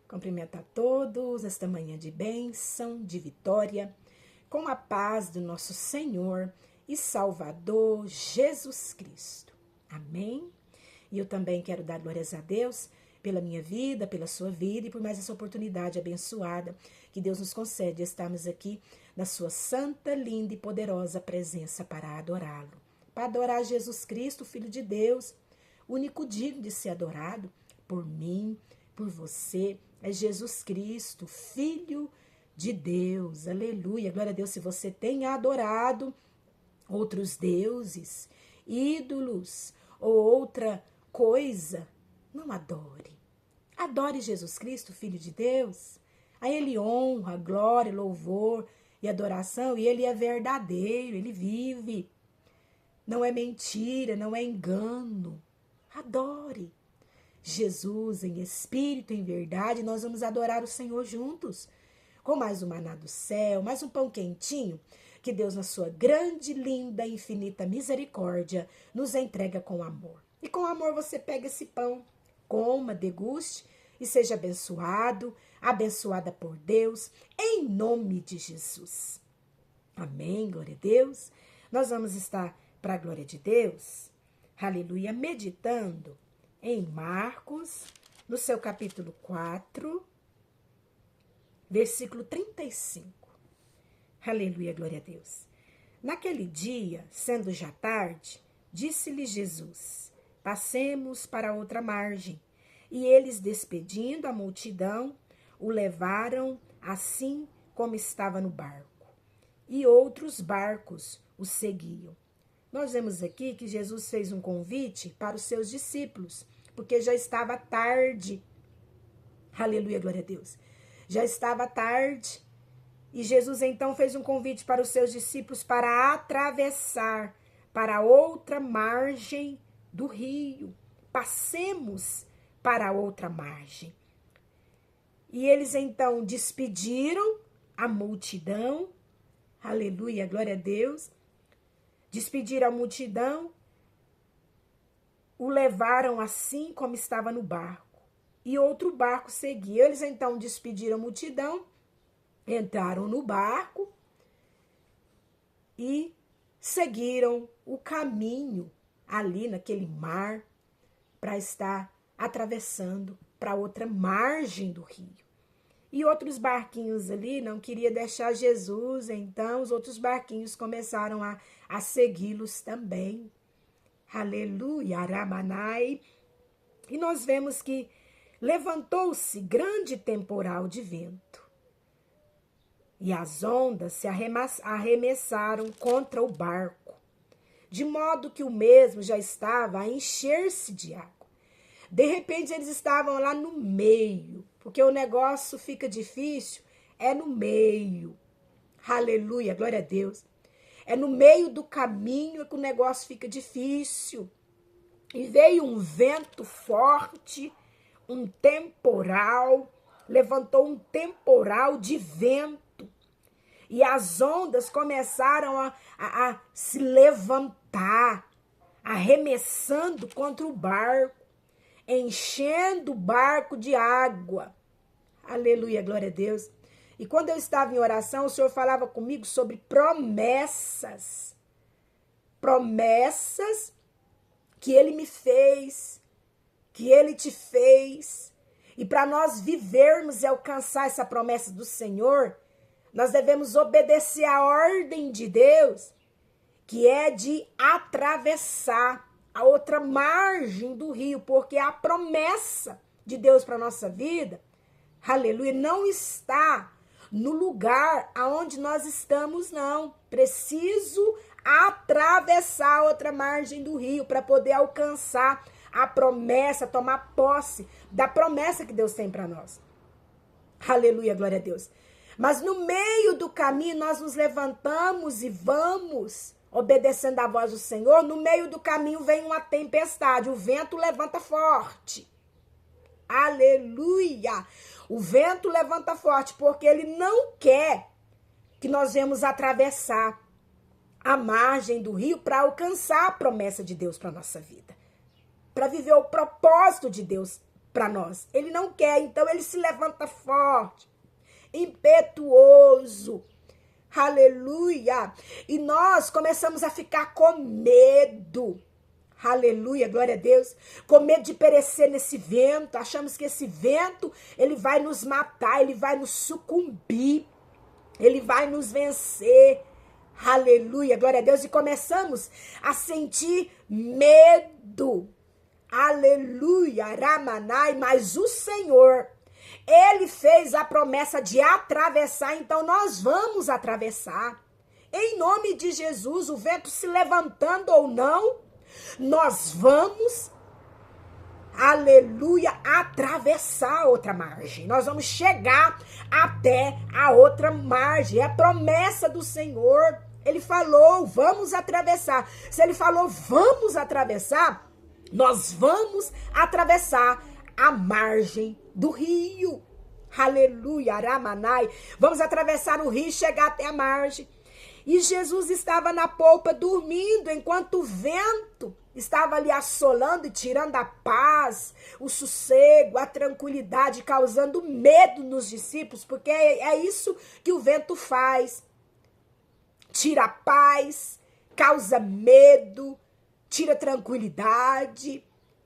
Cumprimento a todos esta manhã de bênção, de vitória, com a paz do nosso Senhor e Salvador Jesus Cristo. Amém? E eu também quero dar glórias a Deus pela minha vida, pela sua vida e por mais essa oportunidade abençoada que Deus nos concede de estarmos aqui na sua santa, linda e poderosa presença para adorá-lo. Para adorar Jesus Cristo, Filho de Deus, único digno de ser adorado por mim, por você, é Jesus Cristo, Filho de Deus. Aleluia, glória a Deus. Se você tem adorado outros deuses, ídolos ou outra coisa, não adore. Adore Jesus Cristo, Filho de Deus. A Ele honra, glória, louvor e adoração, e Ele é verdadeiro, Ele vive. Não é mentira, não é engano. Adore Jesus em espírito, em verdade. Nós vamos adorar o Senhor juntos, com mais um maná do céu, mais um pão quentinho, que Deus, na sua grande, linda, infinita misericórdia, nos entrega com amor. E com amor você pega esse pão, coma, deguste e seja abençoado, abençoada por Deus, em nome de Jesus. Amém, glória a Deus. Nós vamos estar, para a glória de Deus, aleluia, meditando em Marcos, no seu capítulo 4, versículo 35. Aleluia, glória a Deus. Naquele dia, sendo já tarde, disse-lhe Jesus: passemos para outra margem. E eles, despedindo a multidão, o levaram assim como estava no barco. E outros barcos o seguiam. Nós vemos aqui que Jesus fez um convite para os seus discípulos, porque já estava tarde. Aleluia, glória a Deus. Já estava tarde. E Jesus então fez um convite para os seus discípulos para atravessar para outra margem do rio. Passemos para outra margem. E eles então despediram a multidão. Aleluia, glória a Deus. Despediram a multidão, o levaram assim como estava no barco. E outro barco seguia. Eles então despediram a multidão, entraram no barco e seguiram o caminho ali naquele mar para estar atravessando para outra margem do rio. E outros barquinhos ali não queria deixar Jesus, então os outros barquinhos começaram a segui-los também. Aleluia, Aramanai. E nós vemos que levantou-se grande temporal de vento. E as ondas se arremessaram contra o barco, de modo que o mesmo já estava a encher-se de água. De repente eles estavam lá no meio, porque o negócio fica difícil, é no meio. Aleluia, glória a Deus. É no meio do caminho que o negócio fica difícil. E veio um vento forte, um temporal, levantou um temporal de vento. E as ondas começaram a se levantar, arremessando contra o barco, enchendo o barco de água. Aleluia, glória a Deus. E quando eu estava em oração, o Senhor falava comigo sobre promessas. Promessas que Ele me fez, que Ele te fez. E para nós vivermos e alcançar essa promessa do Senhor, nós devemos obedecer a ordem de Deus, que é de atravessar a outra margem do rio, porque a promessa de Deus para a nossa vida, aleluia, não está no lugar aonde nós estamos, não. Preciso atravessar a outra margem do rio para poder alcançar a promessa, tomar posse da promessa que Deus tem para nós. Aleluia, glória a Deus. Mas no meio do caminho nós nos levantamos e vamos obedecendo a voz do Senhor. No meio do caminho vem uma tempestade, o vento levanta forte. Aleluia! O vento levanta forte porque ele não quer que nós venhamos atravessar a margem do rio para alcançar a promessa de Deus para a nossa vida. Para viver o propósito de Deus para nós. Ele não quer, então ele se levanta forte, impetuoso. Aleluia! E nós começamos a ficar com medo. Aleluia, glória a Deus. Com medo de perecer nesse vento. Achamos que esse vento, ele vai nos matar, ele vai nos sucumbir. Ele vai nos vencer. Aleluia, glória a Deus. E começamos a sentir medo. Aleluia, Ramanai. Mas o Senhor, ele fez a promessa de atravessar, então nós vamos atravessar. Em nome de Jesus, o vento se levantando ou não, nós vamos, aleluia, atravessar a outra margem. Nós vamos chegar até a outra margem. É a promessa do Senhor. Ele falou, vamos atravessar. Se ele falou, vamos atravessar, nós vamos atravessar a margem do rio. Aleluia, Aramanai. Vamos atravessar o rio e chegar até a margem. E Jesus estava na polpa dormindo, enquanto o vento estava ali assolando e tirando a paz, o sossego, a tranquilidade, causando medo nos discípulos, porque é isso que o vento faz. Tira a paz, causa medo, tira tranquilidade.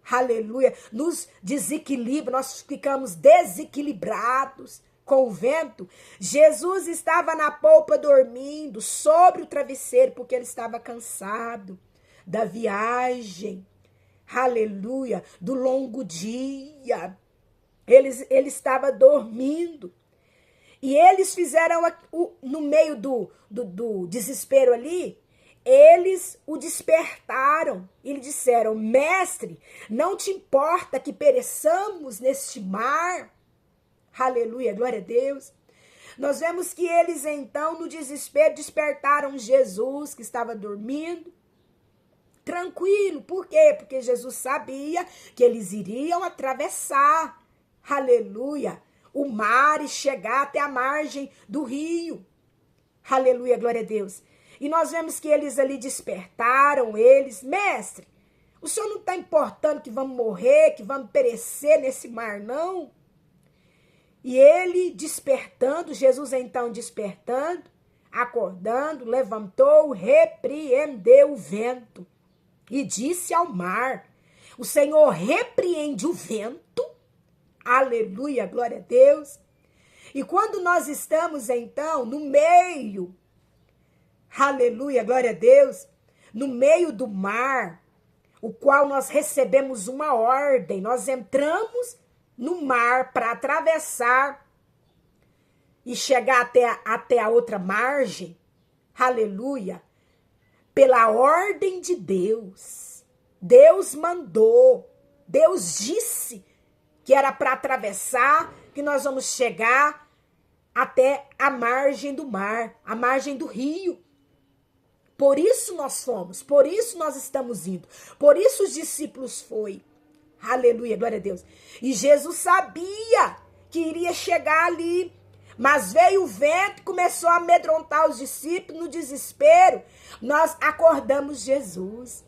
Aleluia, nos desequilibra, nós ficamos desequilibrados com o vento. Jesus estava na polpa dormindo, sobre o travesseiro, porque ele estava cansado da viagem, aleluia, do longo dia. Ele estava dormindo. E eles fizeram, no meio do desespero ali, eles o despertaram e lhe disseram, mestre, não te importa que pereçamos neste mar? Aleluia, glória a Deus. Nós vemos que eles então, no desespero, despertaram Jesus, que estava dormindo, tranquilo. Por quê? Porque Jesus sabia que eles iriam atravessar, aleluia, o mar e chegar até a margem do rio. Aleluia, glória a Deus. E nós vemos que eles ali despertaram eles. Mestre, o senhor não está importando que vamos morrer, que vamos perecer nesse mar, não? E ele despertando, Jesus então despertando, acordando, levantou, repreendeu o vento e disse ao mar. O Senhor repreende o vento. Aleluia, glória a Deus. E quando nós estamos então no meio, aleluia, glória a Deus, no meio do mar, o qual nós recebemos uma ordem, nós entramos no mar para atravessar e chegar até a outra margem, aleluia, pela ordem de Deus. Deus mandou, Deus disse que era para atravessar, que nós vamos chegar até a margem do mar, a margem do rio. Por isso nós fomos, por isso nós estamos indo, por isso os discípulos foram. Aleluia, glória a Deus. E Jesus sabia que iria chegar ali, mas veio o vento e começou a amedrontar os discípulos. No desespero, nós acordamos Jesus.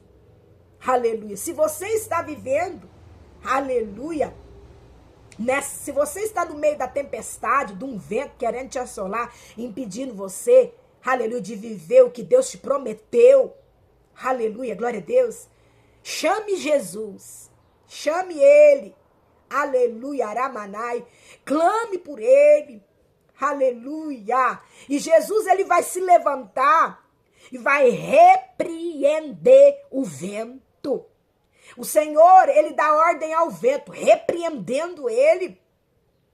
Aleluia. Se você está vivendo, aleluia, se você está no meio da tempestade, de um vento querendo te assolar, impedindo você, aleluia, de viver o que Deus te prometeu, aleluia, glória a Deus, chame Jesus. Chame ele, aleluia, Aramanai, clame por ele, aleluia. E Jesus, ele vai se levantar e vai repreender o vento. O Senhor, ele dá ordem ao vento, repreendendo ele,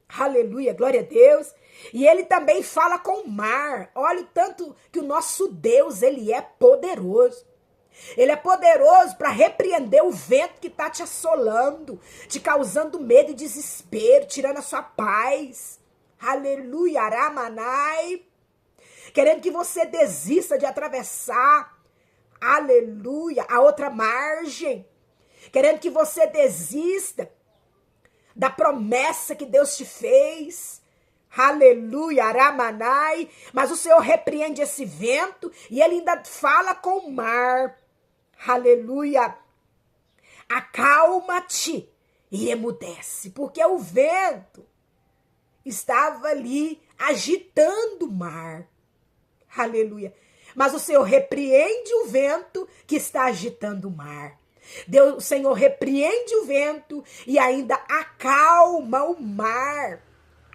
aleluia, glória a Deus. E ele também fala com o mar. Olha o tanto que o nosso Deus, ele é poderoso. Ele é poderoso para repreender o vento que está te assolando, te causando medo e desespero, tirando a sua paz. Aleluia, Aramanai. Querendo que você desista de atravessar, aleluia, a outra margem. Querendo que você desista da promessa que Deus te fez. Aleluia, Aramanai. Mas o Senhor repreende esse vento e ele ainda fala com o mar. Aleluia. Acalma-te e emudece, porque o vento estava ali agitando o mar. Aleluia. Mas o Senhor repreende o vento que está agitando o mar. O Senhor repreende o vento e ainda acalma o mar.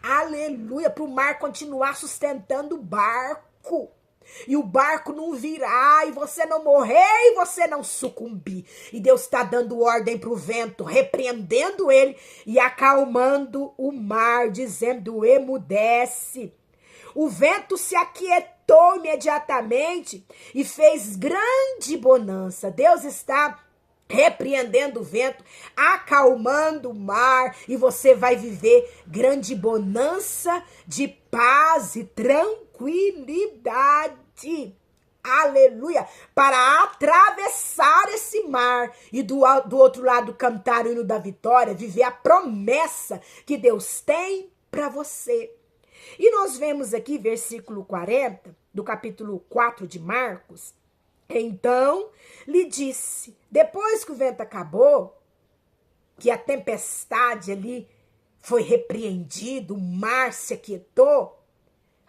Aleluia, para o mar continuar sustentando o barco. E o barco não virar, e você não morrer, e você não sucumbir. E Deus está dando ordem para o vento, repreendendo ele e acalmando o mar, dizendo: emudece. O vento se aquietou imediatamente e fez grande bonança. Deus está repreendendo o vento, acalmando o mar, e você vai viver grande bonança de paz e tranquilidade. Aleluia! Para atravessar esse mar e do outro lado cantar o hino da vitória, viver a promessa que Deus tem para você. E nós vemos aqui, versículo 40, do capítulo 4 de Marcos. Então lhe disse, depois que o vento acabou, que a tempestade ali foi repreendido, o mar se aquietou,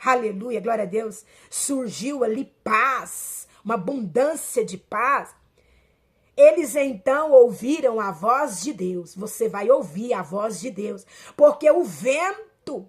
aleluia, glória a Deus, surgiu ali paz, uma abundância de paz. Eles então ouviram a voz de Deus. Você vai ouvir a voz de Deus, porque o vento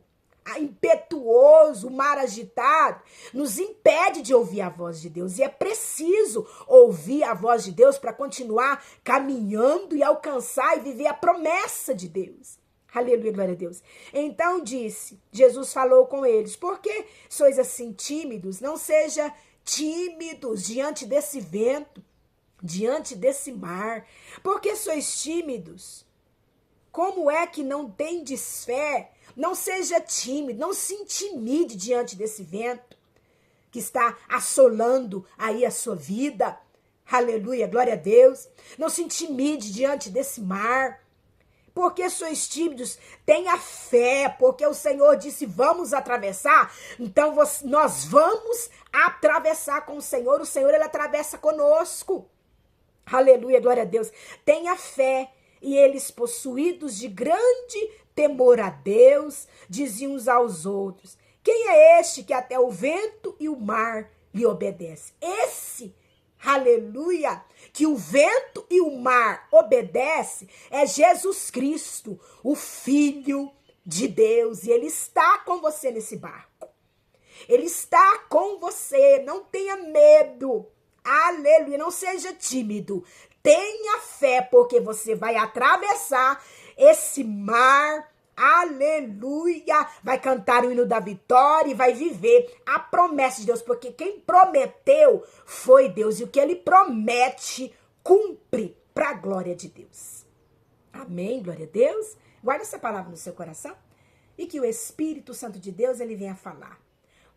impetuoso, o mar agitado, nos impede de ouvir a voz de Deus. E é preciso ouvir a voz de Deus para continuar caminhando e alcançar e viver a promessa de Deus. Aleluia, glória a Deus. Então disse, Jesus falou com eles: por que sois assim tímidos? Não seja tímidos diante desse vento, diante desse mar. Por que sois tímidos? Como é que não tendes fé? Não seja tímido, não se intimide diante desse vento que está assolando aí a sua vida. Aleluia, glória a Deus. Não se intimide diante desse mar. Porque sois tímidos, tenha fé, porque o Senhor disse: vamos atravessar. Então nós vamos atravessar com o Senhor ele atravessa conosco. Aleluia, glória a Deus. Tenha fé. E eles, possuídos de grande temor a Deus, diziam uns aos outros: quem é este que até o vento e o mar lhe obedece? Esse, aleluia, que o vento e o mar obedece é Jesus Cristo, o Filho de Deus. E ele está com você nesse barco. Ele está com você. Não tenha medo. Aleluia, não seja tímido. Tenha fé, porque você vai atravessar esse mar. Aleluia. Vai cantar o hino da vitória e vai viver a promessa de Deus. Porque quem prometeu foi Deus. E o que ele promete, cumpre para a glória de Deus. Amém, glória a Deus. Guarda essa palavra no seu coração. E que o Espírito Santo de Deus, ele venha falar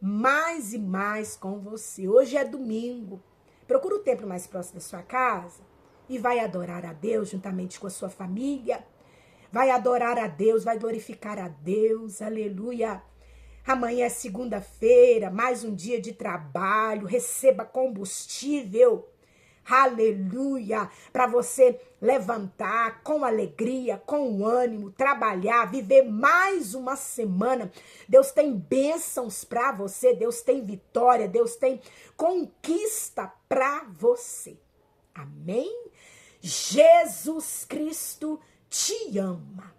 mais e mais com você. Hoje é domingo. Procura o templo mais próximo da sua casa e vai adorar a Deus juntamente com a sua família. Vai adorar a Deus, vai glorificar a Deus. Aleluia. Amanhã é segunda-feira, mais um dia de trabalho. Receba combustível. Aleluia. Para você levantar com alegria, com ânimo, trabalhar, viver mais uma semana. Deus tem bênçãos para você, Deus tem vitória, Deus tem conquista para você. Amém? Jesus Cristo te ama.